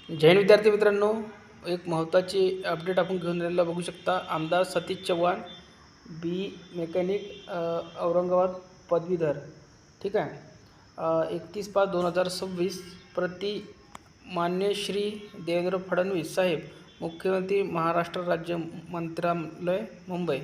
जैन विद्यार्थी मित्रांनो, एक महत्त्वाची अपडेट आपण घेऊन आलेला बघू शकता। आमदार सतीश चव्हाण बी मेकॅनिक औरंगाबाद पदवीधर, ठीक आहे। 31/5/2026 प्रति मान्य श्री देवेंद्र फडणवीस साहेब, मुख्यमंत्री महाराष्ट्र राज्य मंत्रालय मुंबई।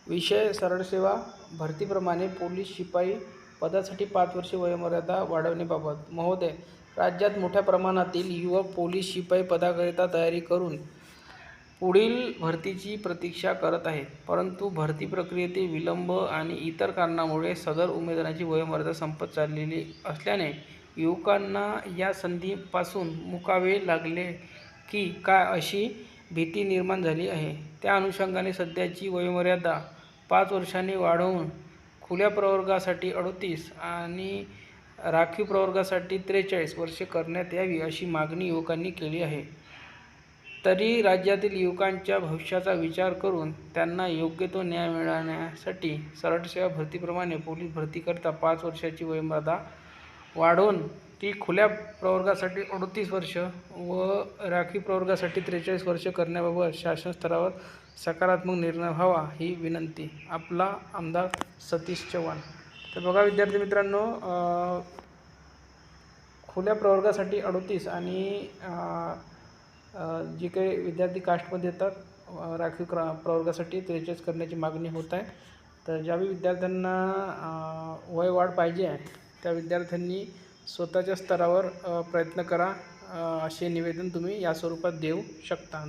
विषय सरळ सेवा भरतीप्रमाणे पोलीस शिपाई पदासाठी 5 वर्षे वयोमर्यादा वाढवण्याबाबत। महोदय, राज्यात मोठ्या प्रमाणातील युवक पोलीस शिपाई पदाकरिता तयारी करून पुढील भरतीची प्रतीक्षा करत आहेत, परंतु भरती प्रक्रियेतील विलंब आणि इतर कारणांमुळे सदर उमेदवारांची वयोमर्यादा संपत चाललेली असल्याने युवकांना या संधीपासून मुकावे लागले की काय अशी भीती निर्माण झाली आहे। त्या अनुषंगाने सध्याची वयोमर्यादा 5 वर्षांनी वाढवून खुल्या प्रवर्गासाठी 38 आणि राखीव प्रवर्गासाठी 43 वर्षे करण्यात यावी अशी मागणी युवकांनी केली आहे। तरी राज्यातील युवकांच्या भविष्याचा विचार करून त्यांना योग्य तो न्याय मिळण्यासाठी सरळ सेवा भरतीप्रमाणे पोलीस भरतीकरिता 5 वर्षांची वयोमर्यादा वाढवून ती खुल्या प्रवर्गासाठी 38 वर्ष व राखीव प्रवर्गासाठी 43 वर्ष करण्याबाबत शासन स्तरावर सकारात्मक निर्णय व्हावा ही विनंती। आपला आमदार सतीश चव्हाण। तर बघा विद्यार्थी मित्रांनो, खुल्या प्रवर्गासाठी 38 आणि जे काही विद्यार्थी कास्टमध्ये येतात राखीव प्रवर्गासाठी 43 करण्याची मागणी होत आहे। तर ज्यावेळी विद्यार्थ्यांना वयवाढ पाहिजे आहे त्या विद्यार्थ्यांनी स्वतःच्या स्तरावर प्रयत्न करा, असे निवेदन तुम्ही या स्वरूपात देऊ शकता।